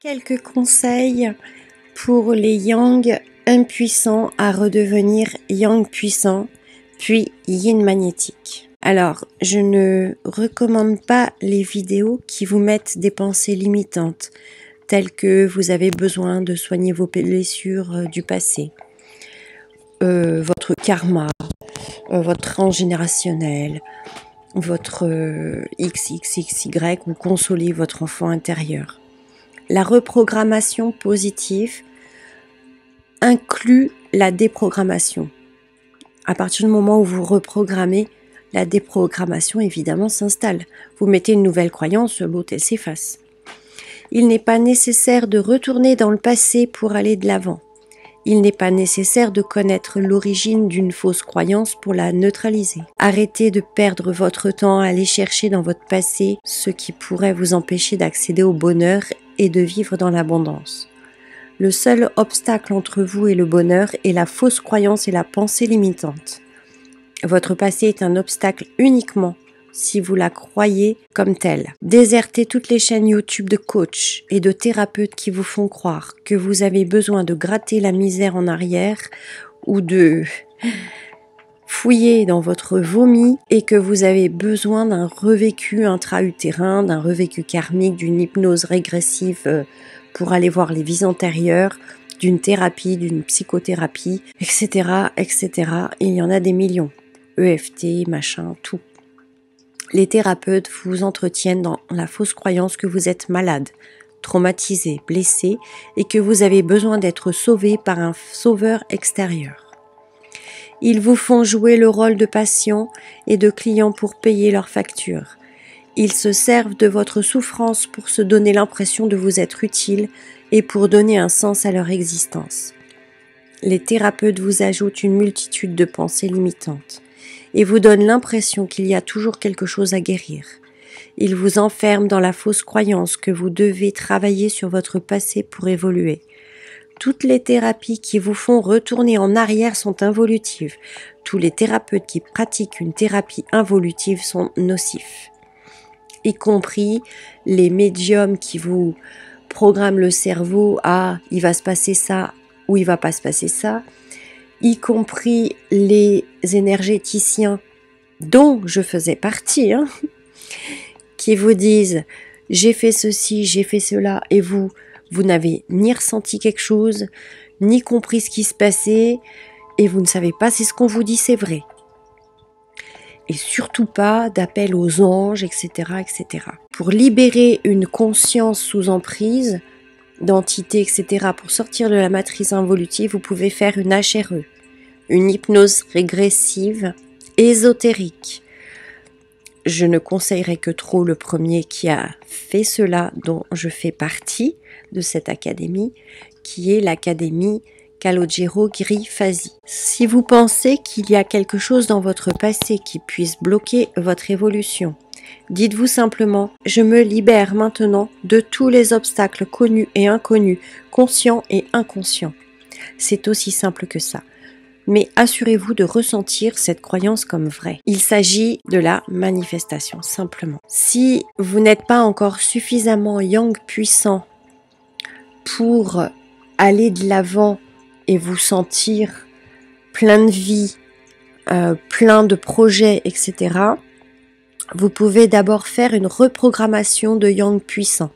Quelques conseils pour les yang impuissants à redevenir yang puissants, puis yin magnétique. Alors, je ne recommande pas les vidéos qui vous mettent des pensées limitantes, telles que vous avez besoin de soigner vos blessures du passé, votre karma, votre transgénérationnel, votre XXXY ou consoler votre enfant intérieur. La reprogrammation positive inclut la déprogrammation. À partir du moment où vous reprogrammez, la déprogrammation évidemment s'installe. Vous mettez une nouvelle croyance, l'autre elle s'efface. Il n'est pas nécessaire de retourner dans le passé pour aller de l'avant. Il n'est pas nécessaire de connaître l'origine d'une fausse croyance pour la neutraliser. Arrêtez de perdre votre temps à aller chercher dans votre passé ce qui pourrait vous empêcher d'accéder au bonheur et de vivre dans l'abondance. Le seul obstacle entre vous et le bonheur est la fausse croyance et la pensée limitante. Votre passé est un obstacle uniquement si vous la croyez comme telle. Désertez toutes les chaînes YouTube de coachs et de thérapeutes qui vous font croire que vous avez besoin de gratter la misère en arrière ou de fouiller dans votre vomi et que vous avez besoin d'un revécu intra-utérin, d'un revécu karmique, d'une hypnose régressive pour aller voir les vies antérieures, d'une thérapie, d'une psychothérapie, etc., etc. Il y en a des millions. EFT, machin, tout. Les thérapeutes vous entretiennent dans la fausse croyance que vous êtes malade, traumatisé, blessé et que vous avez besoin d'être sauvé par un sauveur extérieur. Ils vous font jouer le rôle de patient et de client pour payer leurs factures. Ils se servent de votre souffrance pour se donner l'impression de vous être utile et pour donner un sens à leur existence. Les thérapeutes vous ajoutent une multitude de pensées limitantes et vous donnent l'impression qu'il y a toujours quelque chose à guérir. Ils vous enferment dans la fausse croyance que vous devez travailler sur votre passé pour évoluer. Toutes les thérapies qui vous font retourner en arrière sont involutives. Tous les thérapeutes qui pratiquent une thérapie involutive sont nocifs. Y compris les médiums qui vous programment le cerveau à « il va se passer ça » ou « il va pas se passer ça », y compris les énergéticiens dont je faisais partie, qui vous disent « j'ai fait ceci, j'ai fait cela » et vous n'avez ni ressenti quelque chose, ni compris ce qui se passait et vous ne savez pas si ce qu'on vous dit c'est vrai. Et surtout pas d'appel aux anges, etc., etc. Pour libérer une conscience sous emprise, d'entité, etc., pour sortir de la matrice involutive, vous pouvez faire une HRE, une hypnose régressive ésotérique. Je ne conseillerais que trop le premier qui a fait cela, dont je fais partie de cette académie, qui est l'académie Calogero Grifasi. Si vous pensez qu'il y a quelque chose dans votre passé qui puisse bloquer votre évolution, dites-vous simplement « Je me libère maintenant de tous les obstacles connus et inconnus, conscients et inconscients ». C'est aussi simple que ça. Mais assurez-vous de ressentir cette croyance comme vraie. Il s'agit de la manifestation, simplement. Si vous n'êtes pas encore suffisamment yang puissant pour aller de l'avant et vous sentir plein de vie, plein de projets, etc., vous pouvez d'abord faire une reprogrammation de yang puissant.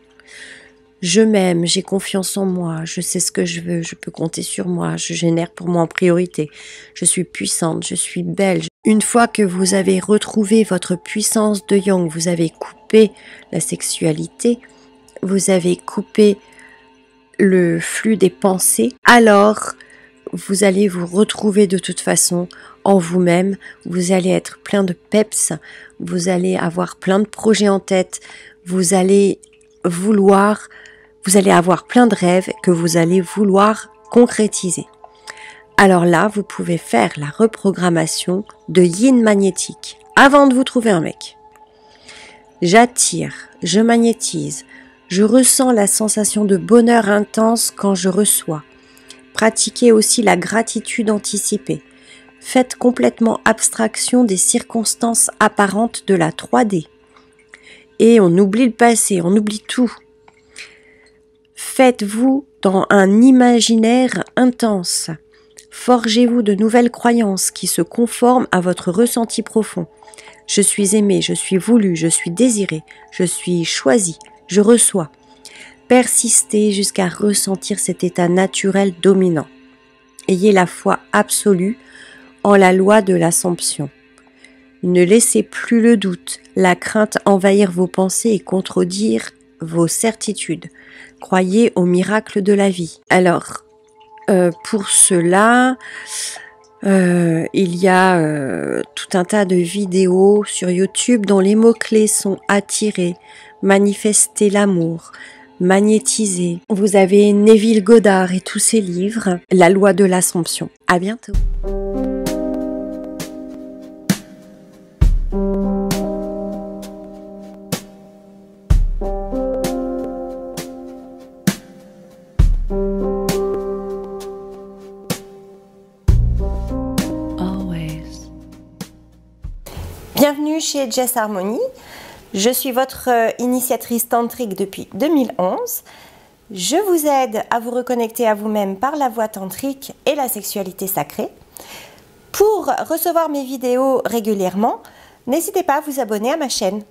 Je m'aime, j'ai confiance en moi, je sais ce que je veux, je peux compter sur moi, je génère pour moi en priorité, je suis puissante, je suis belle. Une fois que vous avez retrouvé votre puissance de yang, vous avez coupé la sexualité, vous avez coupé le flux des pensées, alors vous allez vous retrouver de toute façon en vous-même, vous allez être plein de peps, vous allez avoir plein de projets en tête, vous allez avoir plein de rêves que vous allez vouloir concrétiser. Alors là, vous pouvez faire la reprogrammation de yin magnétique avant de vous trouver un mec. J'attire, je magnétise, je ressens la sensation de bonheur intense quand je reçois. Pratiquez aussi la gratitude anticipée. Faites complètement abstraction des circonstances apparentes de la 3D. Et on oublie le passé, on oublie tout. Faites-vous dans un imaginaire intense. Forgez-vous de nouvelles croyances qui se conforment à votre ressenti profond. Je suis aimé, je suis voulu, je suis désiré, je suis choisi, je reçois. Persistez jusqu'à ressentir cet état naturel dominant. Ayez la foi absolue en la loi de l'Assomption. Ne laissez plus le doute, la crainte envahir vos pensées et contredire vos certitudes. Croyez au miracle de la vie. Alors, pour cela, il y a tout un tas de vidéos sur YouTube dont les mots-clés sont attirer, manifester l'amour, magnétiser. Vous avez Neville Goddard et tous ses livres, La loi de l'Assomption. À bientôt. Bienvenue chez Jess Harmony. Je suis votre initiatrice tantrique depuis 2011. Je vous aide à vous reconnecter à vous-même par la voie tantrique et la sexualité sacrée. Pour recevoir mes vidéos régulièrement, n'hésitez pas à vous abonner à ma chaîne.